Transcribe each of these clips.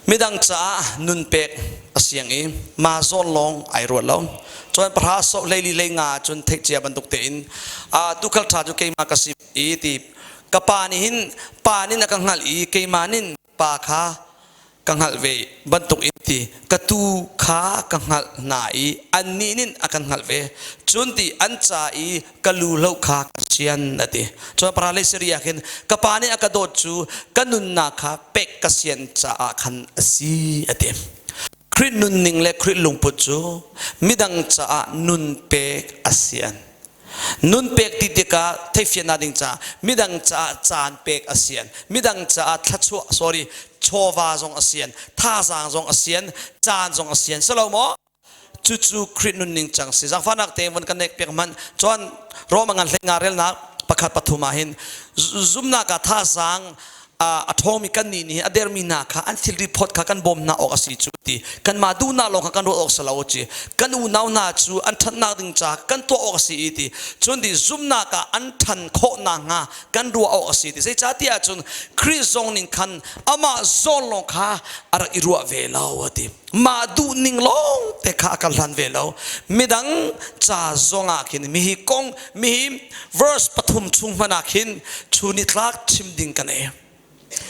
Midang Caah nun pek asiang ma zon long ai ruat long chuan pra so leili lenga chun thek chia banduk te in tukal tha ju keima kasip ti kapani hin panin akanghal keimanin pa kha kanghal ve banduk ti katu kha kanghal nai aninin akanghal ve chunti ancha kalu lo kha Sian ati chuan pra le seria khin kapani akadot chu kanunna kha pek ka Sian Caah khan asi ati Krit nun ning le krit lungput chu midang Caah nun pek asian nun pek ti tika theifian na ding cha midang Caah chan pek asian midang Caah thachu sorry chowa zong asian tha zang zong asian chan zong asian salomo chu krit nun ning chang si jang fanak te mon kanek pek man chuan romangan hlengarel na pakhat pathumahin zumna ka tha zang atomi kan ni adermina kha until report kha kan bom na ok asi chuti kan madu na long kan ro ok salawochi kan u naw na chu an than na ding cha kan to ok asi ti chundi zumna ka an than kho na nga kan ru ok asi ti sei cha ti a chun kri zong ning khan ama zon long kha ara irua ve lawati madu ning long te kha kan lan ve law midang cha zonga kin mi hi kong mi verse pathum chung mana khin chuni tlak chim ding kan e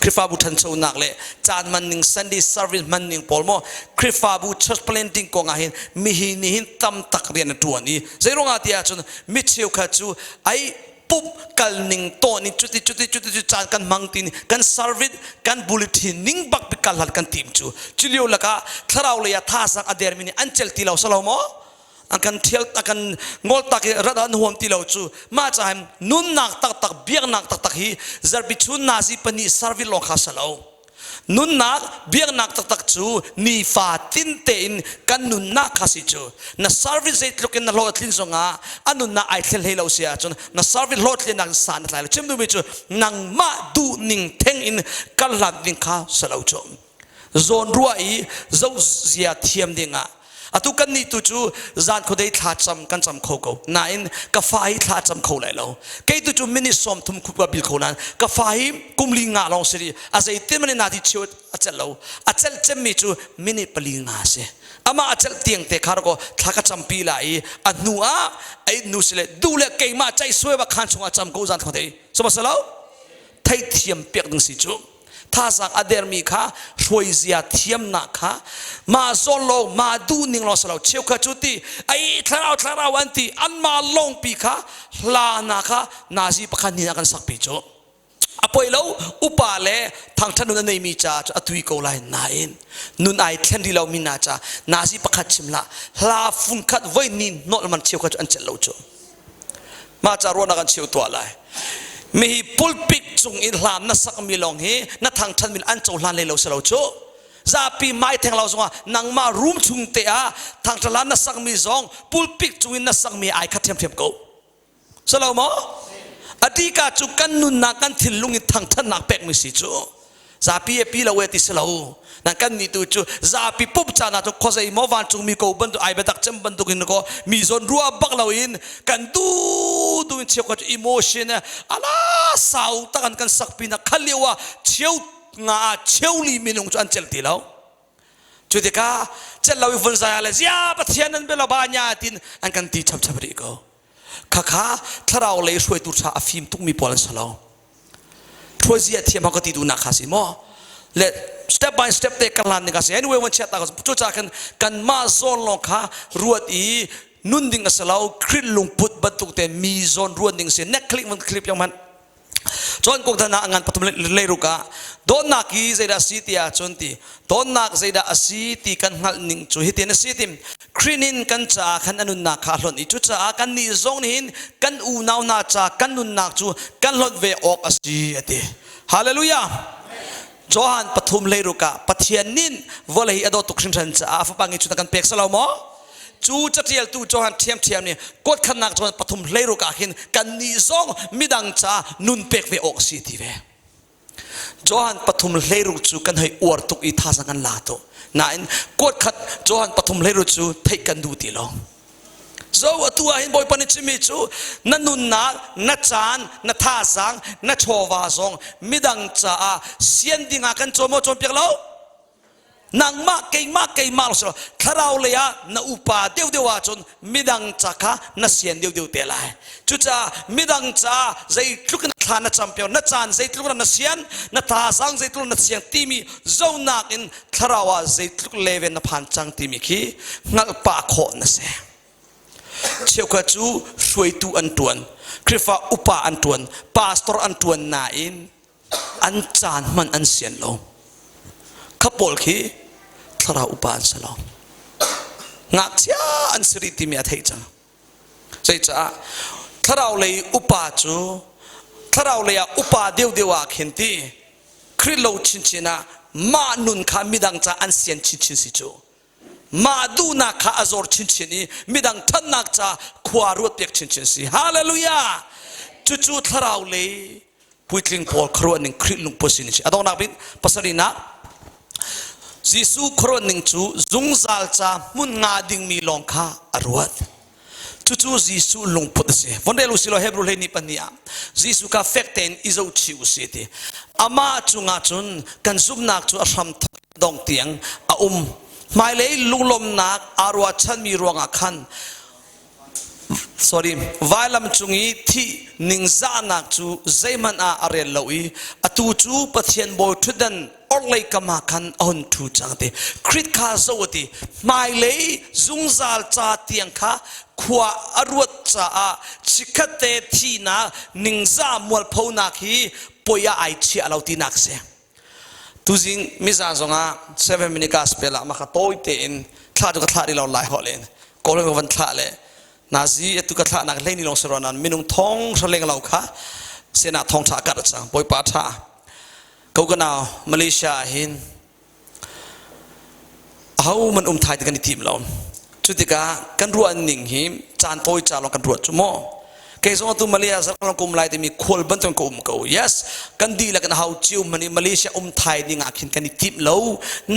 Krifabu tan so nakle chan manning Sunday service manning polmo Krifabu church planting ko ngahin mihi nihin tam tak rian tuani zaironga tia chun micheu kha chu ai pup kalning to ni chuti chan kan mangtin kan service kan bulletin ning bak pikal hal kan tim chu chilio laka tharau le ya tha sang ader mini anchel tilaw salomo akan thial akan ngol tak radan huam tilaw chu ma chaim nun nak tak biak nak tak hi zarbi chun nazi pani sarvi long kha salo nun nak biak nak tak chu ni fa tin te in kan nun nak khasi chu na sarvi zait lokin na lot lin zonga anun na ai thel helo sia chun na sarvi lot lin nak san thlai chim du mi chu nang ma du ning theng in kal lat ding kha salo chu zon ruai zo zia thiam dinga atu kan ni tu chu zan khodei thla cham kan cham kho ko na in ka fai thla cham kho lai lo ke tu chu mini som thum khu bil kho nan ka fai kumli nga long siri azai te mani na di chu achal lo achal chem mi chu mini pali nga se ama achal tiang te khar ko thla ka cham pi lai anua ai nu sile dule ke ma chai swe ba khan chunga cham ko zan khodei so ba salo thai thiam pek ding si chu tha sang ader mi kha roi zia thiam na kha ma zon lo ma du ning lo salo cheu kha chuti ai tharau anti an ma long pi kha la na kha nazi pakhan ni kan sak pi chu apoi lo upale thang thanu na nei mi cha atui ko lai nain nun ai thlen ri lo mi na cha nazi pakhat chimla la fun khat voi ni not man cheu kha an chel lo chu ma cha ro na kan cheu to lai mi pulpit chung in hlam na sak mi long hi na thang than min an chou hlan le lo selo chu za pi mai theng lo zonga nang ma room chung te a thang thalan na sak mi zong pulpit chung in na sak mi ai kha them ko selo mo adika chu kan nun na kan thil lung in thang than nak pek mi si chu za pi e pi lo we ti selo na kan ni tu chu za pi pup cha na chu khosei mo van chung mi ko ban tu ai betak chem ban tu kin ko mi zon ruwa bak lo in kan du in cheu ko emotion ala sau ta kan sak pi na khaliwa cheu nga cheu li minung chu an chel ti lo chu de ka chel lo fun sa la zia pathian an bela ba nya tin an kan ti chap ri ko kha tharau le shoi tu cha afim tuk mi pol salo thozia thiam ko ti du na khasi mo let step by step te kalan ni kasi anyway one chat ta chu cha kan ma zon lo kha ruat i nun ding asalau krit lung put batuk te mi zon ruat ding se neck clip man clip yang man chon kong thana angan patum le ruka don na ki zaida sitia chonti don nak zaida asiti kan ngal ning chu hitin asitim krinin kan cha khan anun na kha hlon i chu cha kan ni zong hin kan u naw na cha kan nun nak chu kan lot ve ok asi ati hallelujah Johan pathum leiruka pathianin volei ado tukhin ran cha afa pangi chu kan pek salo mo chu chatial tu Johan thiam ni kot khanak Johan pathum leiruka hin kan ni zong midang cha nun pek ve ok si ti ve Johan pathum leiruk chu kan hai or tuk i tha sang kan la to na in kot khat Johan pathum leiru chu thei kan du ti lo zo atua hin boy pani chimi chu na nun na na chan na tha sang na chowa zong midang cha Sian dinga kan chomo chom pek lo นางมาเก่งมาสระคาราเลยนะอุปาเดียวว่าจนมิดังจ้าค่ะนะเสียนเดียวเตะเลยจุจ้ามิดังจ้าใจลุกนักทานนะจำเปียวนะจานใจลุกนะเสียนนะท่าสังใจลุกนะเสียงตีมีเจ้านักอินคาราวะใจลุกเลเวนนะพันจังตีมีขี้งักปากโคนะเสียเชี่ยวกระจูสวยตูอันตวนคริฟ้าอุปาอันตวนปาสตอร์อันตวนนาอินอันจานมันอันเสียนลงขับปอลขี้ทาราอุปาอันสลองงักเสียอันสริติมีอะไรจังใช่จ้าทาราเลยอุปาจูทาราเลยอุปาเดียวว่าเข็นตีคริโลชินนะมานุนขามิดังจ้าอันเสียนชินสิจูมาดูนักข้าอจอร์ชินนี้มิดังท่านนักจ้าขวารวดเปียกชินสิฮาเลลูยาจู่ทาราเลยพุทธิงพอลครัวหนึ่งคริลุงปสินิชิอดองนักบินภาษาดินะยิสุครัวหนึ่งจูจุงซัลจ้ามุนงาดิ่งมีลองข้าอรวดจู่ยิสุลุงพุทธเสวันเดลุสิโลเฮบรูเลนิปันยายิสุข้าเฟกเตนอิโซชิวเสติอามาจุงาจุนกันซุบนักจูอัชรัมดองเตียงอาไม่เลยลุงลมนักอารวาชันมีรวงอาคัน sorry วายลำจุงีที่นิงซานักจูใจมันอาเรลลอยอตูจูปะเทียนบอยทุดันออกเลยกมาคันอ่อนทูจังเตคริตข้าสวัสดีไม่เลยจุงซาลจ่าเตียงข้าขวาอรวดจ่าชิคเตที่นานิงซามวลพาวนักฮีปอยไอเชียเราตีนักเสียทุจิงมิซาซงา7 minute gospelมาขัดโต้เตนท่าตุกท่าที่เราไล่หอเลนก็เลยวันท่าเลยนาซีตุกท่านักเล่นนี่ลงสรนันมินุงท้องทะเลงเราค่ะเสนาท้องท่ากัดจังปอยปาท่าเขาก็นามาเลเซียหินเขามันไทยกันในทีมเราจุดที่กันรัวหนึ่งหิมจานโต้จานลงกันรัวจุโมเคยส่งตัวมาเลเซียสักกุมไล่ที่มีคนบันทึกกุมเขา yes กันดีแล้วกันเขาจิวมันมาเลเซียไทยนี่งักหินกันในทีมเรา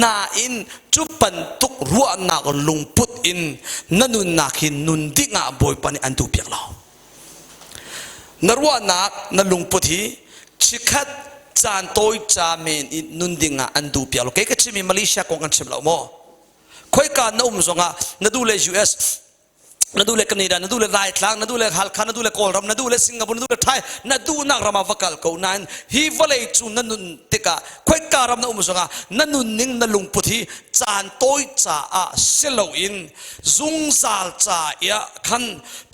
นาอินจุปันตุกรัวนักลุงพุทอินนั่นนุนนักหินนุนดิงาบอยปันอันดูเปียกเรานรัวนักนั่นลุงพุทธิชิคัดจานโต้จาเมนอินนุนดิงาอันดูเปียกเราเคยก็ชิมีมาเลเซียกงกันชิมเราโม่ค่อยการนุ่มส่งอ่ะนั่นดูเลย USนั่นดูเลยแคนาดานั่นดูเลยไทยทางนั่นดูเลยฮัลคานั่นดูเลยโคลรัมนั่นดูเลยสิงคโปร์นั่นดูเลยไทยนั่นดูนักรามาฟักลเขานั่นฮีวเลยจูนั่นนุนติกาค่อยการัมนั่นส่งอ่ะนั่นนุนนิ่งนั่นลุงพุทธิจานโต้จ่าเซลอินจุงซาลจ่ายะขัน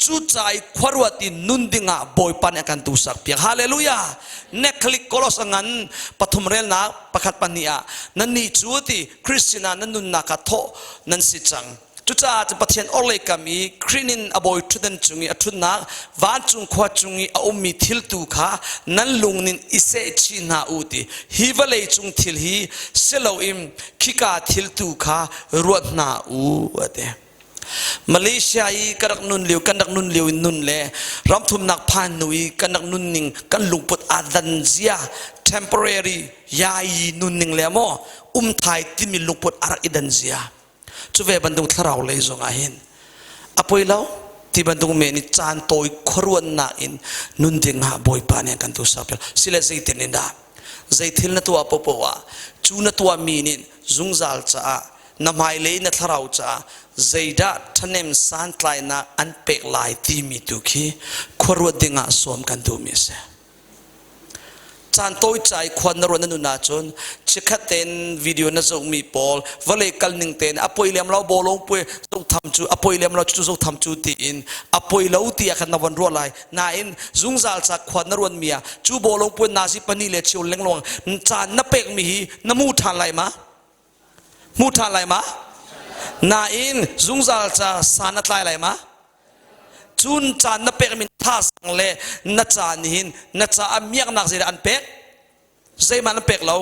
จูจ่ายขวารวตินุนดิงาบอยปันอากันตุสักเปียฮาเลลูยาเนคลิกโคลสังันปฐมเรลนักประคัตปันยานั่นนี่จูติคริสตินานั่นนุนนักโตนั่นสิจังจุดจ้าจะปะเทียนอเลกามีครินินอบอยทุดันจุงอีทุนนักวานจุงขวาจุงอีอามีทิลตูขานั่นลุงนินอิเซชินาอูติฮิวเลจุงทิลฮีเซลอิมคิกาทิลตูขารวดนาอูเดมาเลเซียกันนักนุนเลียวกันนักนุนเลียวนุนเล่รำทุมนักพานุยกันนักนุนนิงกันลุงปดอาดันเซีย temporary ยายนุนนิงเล่โมไทยที่มีลุงปดอารักอิดันเซียช่วยบันดุงทาราวเลยจงอาหินอภัยแล้วที่บันดุงเมนิจานโตยครวนนักอินนุนดิงหาบอยปานยังกันตุสับเปลสิเลใจเทนินดาใจทิลนตัวปปวะจูนตัวมีนินจุงซัลจ้านำไฮเลยนทาราวจ้าใจดัดทนเนมสันไลนักอันเป็กลายที่มีตุกีครวดดิงหาสวมกันตุมิเสจานโต้ใจควันนรนันนุนาจนเช็คเต็นวิดีโอนั่นส่งมีพอลวเลกัลนิงเต็นอภัยเลี้ยมเราโบลงไปส่งทำจูอภัยเลี้ยมเราจูส่งทำจูตีอินอภัยเราตีอาคันนวันรัวไลนาอินจุงซัลจากควันนรวนเมียจูโบลงไปนาซิปนีเลชิวเล็งลงจานนับเป็กมีฮีนมูทานไรมามูทานไรมานาอินจุงซัลจากสานัตไลไรมาจุนจานนับเป็กมินท่าสังเลนัจานินนัจาอเมียกนักเสียอันเป็กใจมันนับเป็กเรา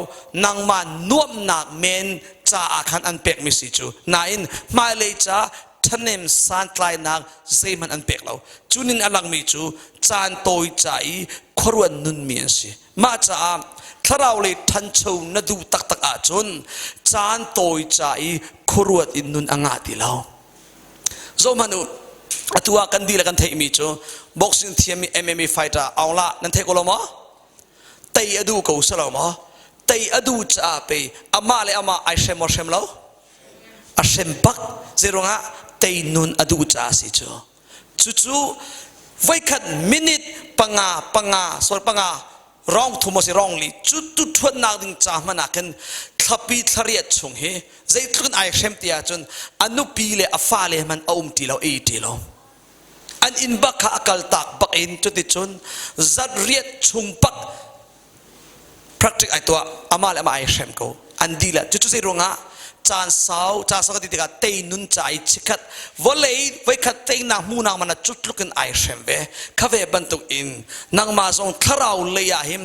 นางมันนุ่มนักเมนจ่าอาคันอันเป็กมิสิจูนาอินมาเลยจ้าท่านเนมสันไลนักใจมันอันเป็กเราจุนินอลังมิจูจานโตยใจครวนนุนเมียนสิมาจ้าถ้าเราเลยทันชูนดูตักอาจุนจานโตยใจครวดอินนุนอ่างาติเราโซมานุตัวกันดีแล้วกันเทมิจูบ็อกซิ่งทีมมี MMA fighter เอาละนั่นเทกโลมะเตยดูกูสลามะ เตยอดูจ้าไปอามาเลยอามาไอเชมอเชมแล้วอาเชมบักเจรงะเตยนุนอดูจ้าสิจ้าจู่ไว้ขัดมินิทปังาส่วนปังาร้องทุ่มสิร้องลีจุดทวนนักดึงจ้ามันนักกันทับปีทะเลชงเฮใจทุนไอเชมเตียจนอนุปีเลอฟ้าเลมันเอาตีเราตีเราอันอินบักขากลตักบักอินจุดที่จนจัดเรียดชงปักพระจิกไอตัวอามาเลมาไอเชมกูอันดีละจุดสิรงะจานสาวก็ติดกับเตยนุนใจชิคัดวอลเลยไว้ขัดเตยนักมูนักมันจุดลุกันไอเชมเวข้าเวบรรทุกอินนางมาทรงทาราวเลยาหิม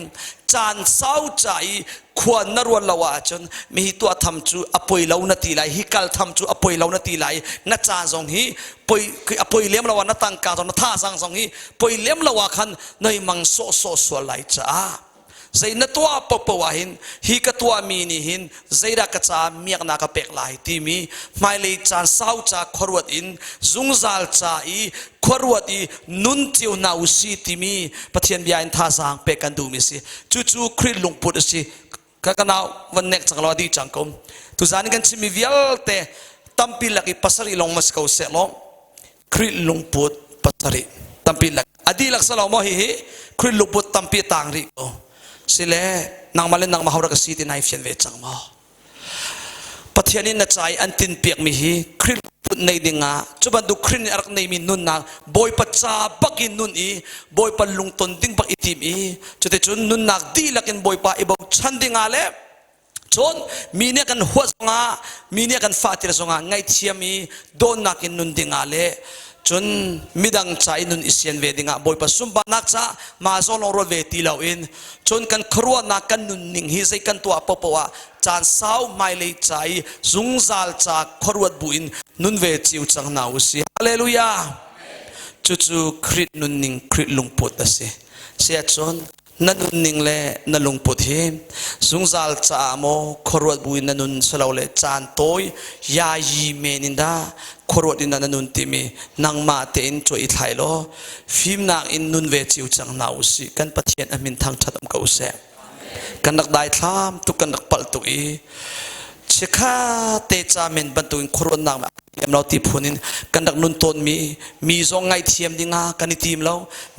จานสาวใจควรนรวนละวะจนมีตัวทำจูอภัยเหล่านาทีไรฮิกัลทำจูอภัยเหล่านาทีไรนัดจานทรงฮีปยคืออภัยเลี้ยมละวะนัดตังกาตอนนัดท่าสังทรงฮีปยเลี้ยมละวะคันในมังโซสวไหลจ้าใจนัตัวปปวะหินฮิกตัวมีนี่หินใจรักจ้าเมียกนักเป็กไหลที่มีไม่เลยจานสาวจ้าขรวดอินจุงจัลจ้าอีขรวดอีนุนเจียวนาอุสีที่มีปะเทียนบิอาอินท่าสังเป็กกันดูมิสิจู่คริสลงปุตสิก็กันเอาวันเน็กจังเราดีจังคมทุจานี่กันชิมีวิลเตตั้มพิลักอีปัสริลงมาสกาวเสลงคริสลงปุตปัสริตั้มพิลักอดีลักษณะมหิคริสลงปุตตั้มพิต่างริโอสิเลนางมาเล่นนางมาหารักสีที่นายเฟียนเวจังมาปัทยานินใจอันตินเปียกมีฮีคริสปุตในดิ่งาจุบันดูคริสอารักในมีนุนนาบอยปัจจาบักินนุนอีบอยปัลลุงตนดิ่งบักอิติมอีจุดจุนนุนนักดีลักินบอยปาอีบชันดิ่งาเล่จนมีเนี่ยกันหัวสงามีเนี่ยกันฟาติระสงาไงเทียมีโดนนักอินนุนดิ่งาเล่จนมิดังใจนุนอิเซียนเวดิงาบอยปัสุมบานักจ้ามาโซลงรถเวทีเหล่าอินจนกันครัวนักกันนุนนิ่งฮิใจกันตัวปปวะจานสาวไม่เลยใจจุงจัลจากครัวบุอินนุนเวจิวจังนาอุสิฮาเลลูยาจู่คริสนุนนิ่งคริสลุงปุตตะสิเสียจนนันนุนนิ่งเล่นันลุงปุตเฮจุงจัลจาโมครัวบุอินนันนุนสลาวเล่จานโตยยายีเมนินดาครัวดินนันนุนติมีนางมาเตอินช่วยไทยโลฟิมนักอินนุนเวจิวจังนาอุสิกันปะเทียนอามินทางชัดมกอุเสกันนักได้ทามตุกันนักปัลตุอีเชข้าเตจามินบรรทุกครัวนางเทียมเราตีพูนินกันนักนุนต้นมีซองไงเทียมดิงากันทีมเรา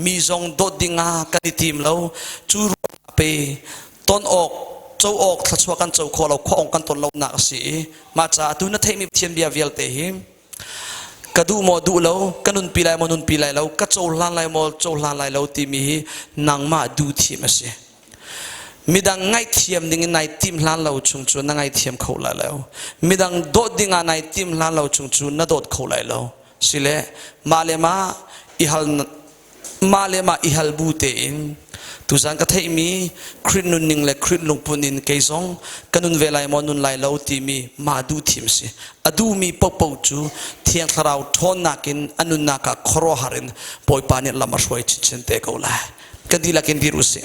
มีซองโดดดิงากันทีมเราจูรุไปต้นออกเจ้าออกทัศวกันเจ้าขอเราข้อองกันต้นเราหนักสิมาจากดูนัทเทมีเทียมเบียเวลเตหิมกระดูโมดูเรากันนุนปีไลโมนุนปีไลเรากระโจลานไลโมโจลานไลเราตีมีนางมาดูทีมาสิมิดังไงเทียมดิ่งในทีมลานเราชุงชุนนั่งไงเทียมเขาไลแล้วมิดังโดดดิ่งในทีมลานเราชุงชุนนั่งโดดเขาไลแล้วสิเลมาเลมาอิฮัลบูเตอินทุจานก็เทมีคริสนุนนิ่งและคริสลงปุนินเกยซงกันนุนเวลัยมอนุนไลเราตีมีมาดูทีมสิอดูมีปกปจูเทียงคราวทอนนักินอนุนักครอหารินปอยปานิลามาช่วยชินเตกเอาไลกันดีละกันดีรู้สิ